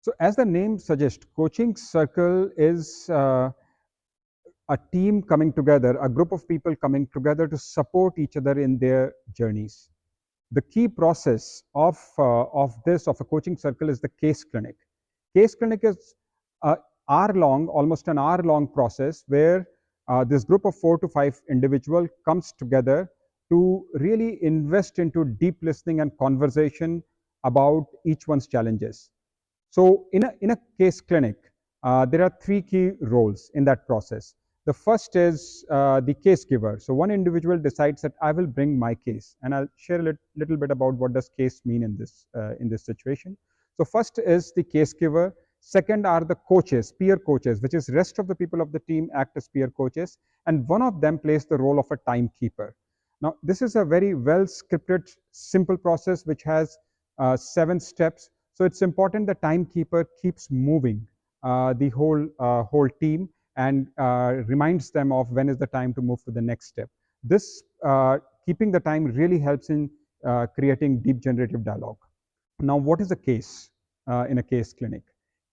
So as the name suggests, coaching circle is a team coming together, a group of people coming together to support each other in their journeys. The key process of a coaching circle is the case clinic. Case clinic is a hour long, almost an hour long process where this group of 4 to 5 individuals comes together to really invest into deep listening and conversation about each one's challenges. So in a case clinic, there are three key roles in that process. The first is the case giver. So one individual decides that I will bring my case, and I'll share a little bit about what does case mean in this situation. So first is the case giver. Second are the coaches, peer coaches, which is rest of the people of the team act as peer coaches, and one of them plays the role of a timekeeper. Now this is a very well scripted, simple process which has 7 steps. So it's important the timekeeper keeps moving the whole team and reminds them of when is the time to move to the next step. This keeping the time really helps in creating deep generative dialogue. Now, what is a case in a case clinic?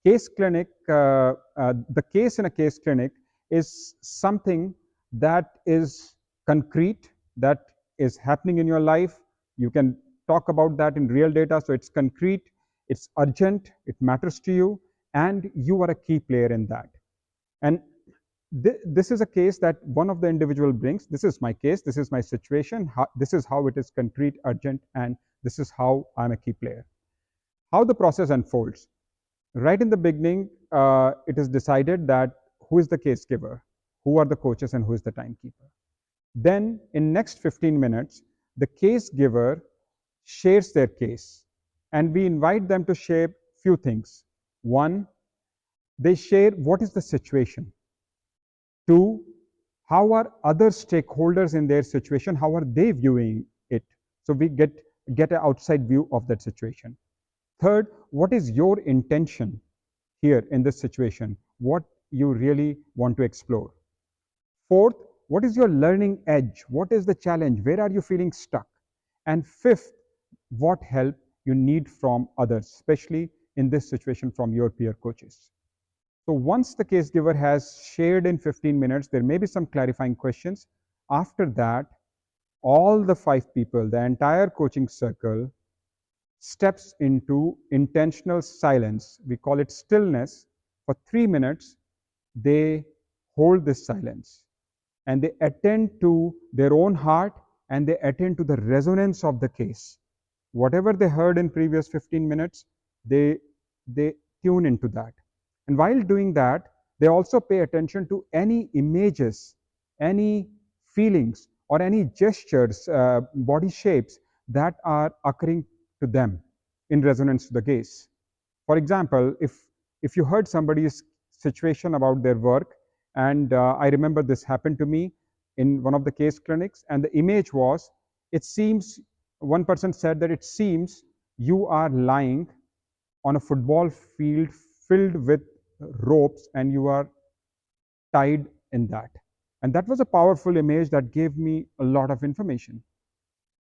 Case clinic, the case in a case clinic is something that is concrete, that is happening in your life. You can talk about that in real data, so it's concrete, it's urgent, it matters to you, and you are a key player in that. And this is a case that one of the individual brings. This is my case, this is my situation, this is how it is concrete, urgent, and this is how I'm a key player. How the process unfolds. Right in the beginning, it is decided that who is the case giver, who are the coaches, and who is the timekeeper. Then in next 15 minutes, the case giver shares their case, and we invite them to share few things. One, they share what is the situation. Two, how are other stakeholders in their situation, how are they viewing it? So we get an outside view of that situation. Third, what is your intention here in this situation? What you really want to explore. Fourth, what is your learning edge? What is the challenge? Where are you feeling stuck? And fifth, what help you need from others, especially in this situation from your peer coaches. So once the case giver has shared in 15 minutes, there may be some clarifying questions. After that, all the 5 people, the entire coaching circle, steps into intentional silence. We call it stillness. For 3 minutes, they hold this silence and they attend to their own heart and they attend to the resonance of the case. Whatever they heard in previous 15 minutes, they tune into that. And while doing that, they also pay attention to any images, any feelings, or any gestures, body shapes that are occurring to them in resonance to the case. For example, if you heard somebody's situation about their work, and I remember this happened to me in one of the case clinics, and the image was, it seems, one person said that it seems you are lying on a football field filled with ropes and you are tied in that. And that was a powerful image that gave me a lot of information.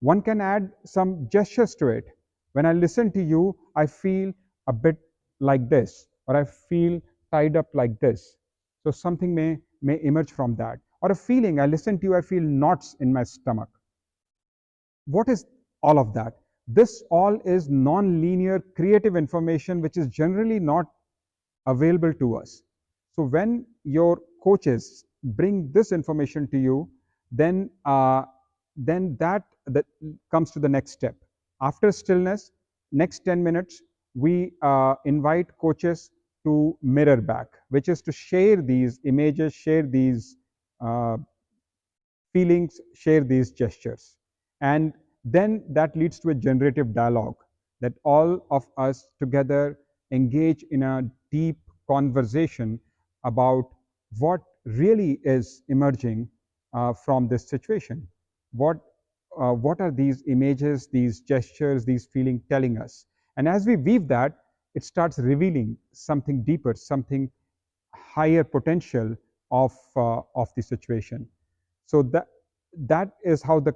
One can add some gestures to it. When I listen to you, I feel a bit like this, or I feel tied up like this. So something may emerge from that. Or a feeling, I listen to you, I feel knots in my stomach. What is all of that? This all is non-linear creative information which is generally not available to us. So when your coaches bring this information to you, then that comes to the next step. After stillness, next 10 minutes, we invite coaches to mirror back, which is to share these images, share these feelings, share these gestures. And then that leads to a generative dialogue that all of us together engage in a deep conversation about what really is emerging from this situation. What are these images, these gestures, these feelings telling us? And as we weave that, it starts revealing something deeper, something higher potential of the situation. So that is how the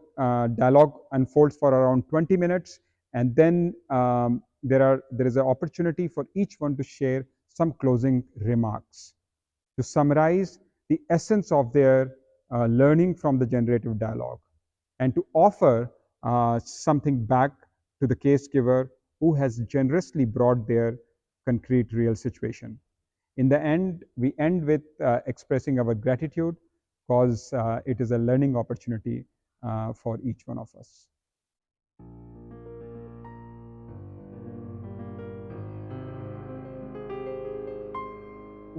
dialogue unfolds for around 20 minutes, and then there is an opportunity for each one to share some closing remarks to summarize the essence of their learning from the generative dialogue and to offer something back to the case giver who has generously brought their concrete real situation. In the end, we end with expressing our gratitude because it is a learning opportunity for each one of us.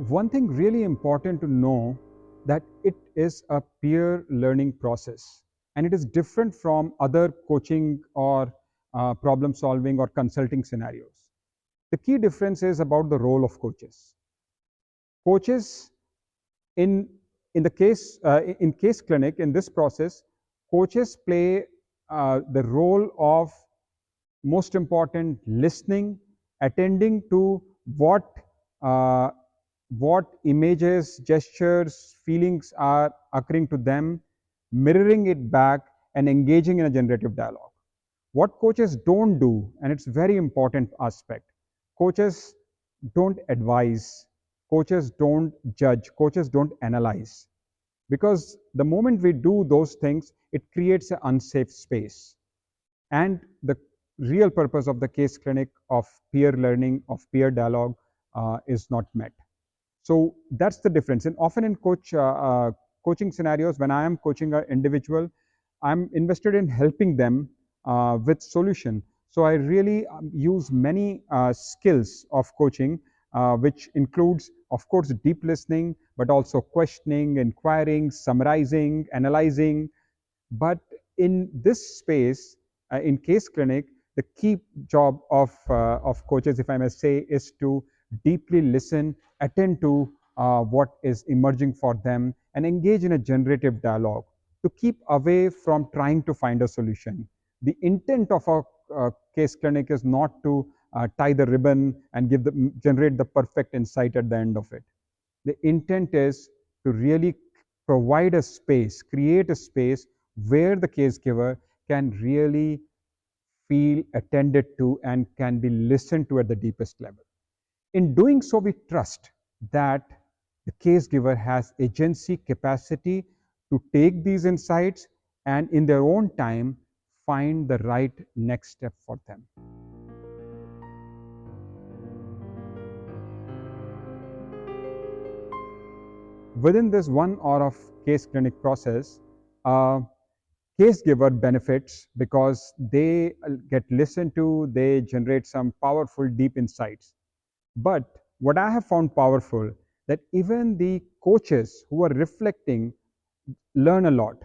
One thing really important to know that it is a peer learning process and it is different from other coaching or problem solving or consulting scenarios. The key difference is about the role of coaches. Coaches in the case in case clinic in this process, coaches play the role of most important listening, attending to uh, what images, gestures, feelings are occurring to them, mirroring it back, and engaging in a generative dialogue. What coaches don't do, and it's a very important aspect, coaches don't advise, coaches don't judge, coaches don't analyze. Because the moment we do those things, it creates an unsafe space. And the real purpose of the case clinic of peer learning, of peer dialogue, is not met. So that's the difference. And often in coaching scenarios, when I am coaching an individual, I'm invested in helping them with solution. So I really use many skills of coaching, which includes, of course, deep listening, but also questioning, inquiring, summarizing, analyzing. But in this space, in case clinic, the key job of coaches, if I may say, is to deeply listen, attend to what is emerging for them, and engage in a generative dialogue to keep away from trying to find a solution. The intent of a case clinic is not to tie the ribbon and generate the perfect insight at the end of it. The intent is to really provide a space, create a space where the case giver can really feel attended to and can be listened to at the deepest level. In doing so, we trust that the case giver has agency, capacity to take these insights and in their own time find the right next step for them. Within this 1 hour of case clinic process, case giver benefits because they get listened to, they generate some powerful, deep insights. But what I have found powerful that even the coaches who are reflecting learn a lot.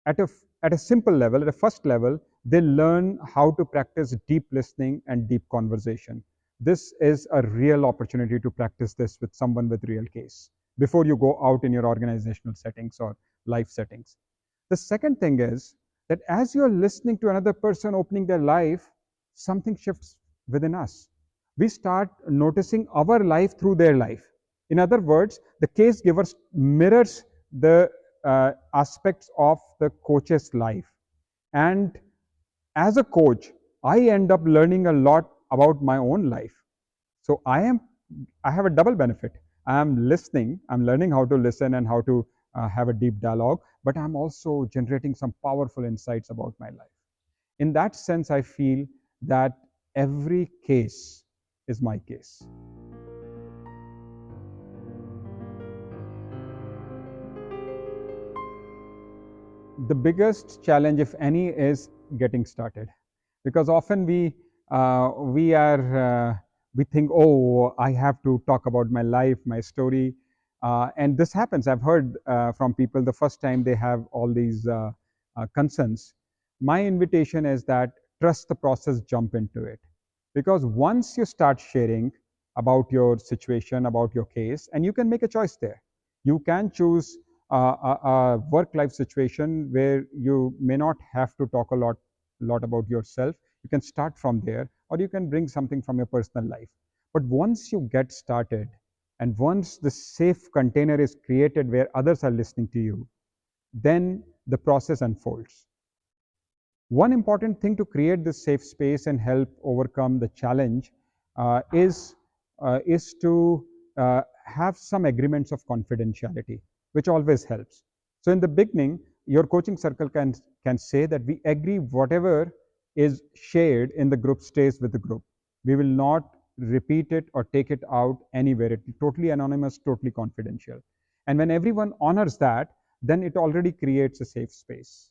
At a simple level, at a first level, they learn how to practice deep listening and deep conversation. This is a real opportunity to practice this with someone with real case before you go out in your organizational settings or life settings. The second thing is that as you're listening to another person opening their life, something shifts within us. We start noticing our life through their life. In other words, the case giver mirrors the aspects of the coach's life. And as a coach, I end up learning a lot about my own life. So I have a double benefit. I am listening, I'm learning how to listen and how to have a deep dialogue, but I'm also generating some powerful insights about my life. In that sense, I feel that every case is my case. The biggest challenge, if any, is getting started, because often we think, oh, I have to talk about my life, my story, and this happens. I've heard from people the first time they have all these concerns. My invitation is that trust the process, jump into it, because once you start sharing about your situation, about your case, and you can make a choice there. You can choose a work-life situation where you may not have to talk a lot about yourself. You can start from there, or you can bring something from your personal life. But once you get started, and once the safe container is created where others are listening to you, then the process unfolds. One important thing to create this safe space and help overcome the challenge uh, is is to have some agreements of confidentiality, which always helps. So in the beginning, your coaching circle can say that we agree whatever is shared in the group stays with the group. We will not repeat it or take it out anywhere. It's totally anonymous, totally confidential. And when everyone honors that, then it already creates a safe space.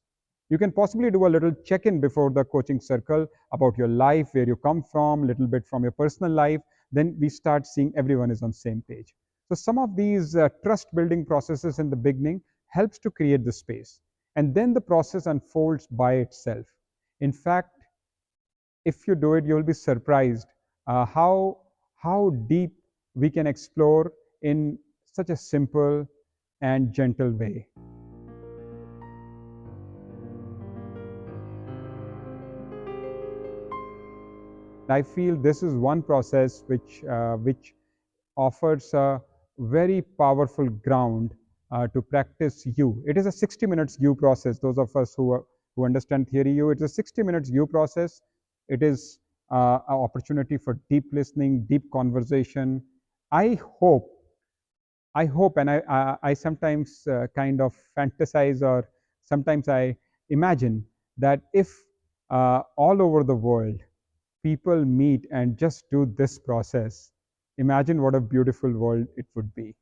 You can possibly do a little check-in before the coaching circle about your life, where you come from, a little bit from your personal life. Then we start seeing everyone is on the same page. So some of these trust building processes in the beginning helps to create the space. And then the process unfolds by itself. In fact, if you do it, you'll be surprised how deep we can explore in such a simple and gentle way. I feel this is one process which offers a very powerful ground to practice U. It is a 60 minutes U process. Those of us who understand theory U, it's a 60 minutes U process. It is an opportunity for deep listening, deep conversation. I hope, and I sometimes kind of fantasize, or sometimes I imagine that if all over the world people meet and just do this process, imagine what a beautiful world it would be.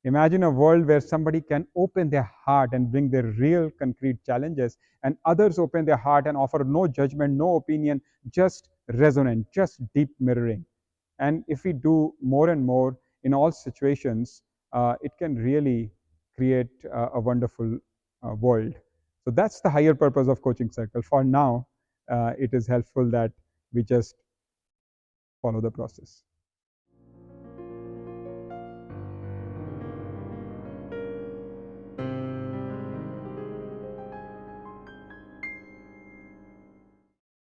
Imagine a world where somebody can open their heart and bring their real concrete challenges, and others open their heart and offer no judgment, no opinion, just resonant, just deep mirroring. And if we do more and more in all situations, it can really create a wonderful world. So that's the higher purpose of coaching circle. For now, it is helpful that we just follow the process.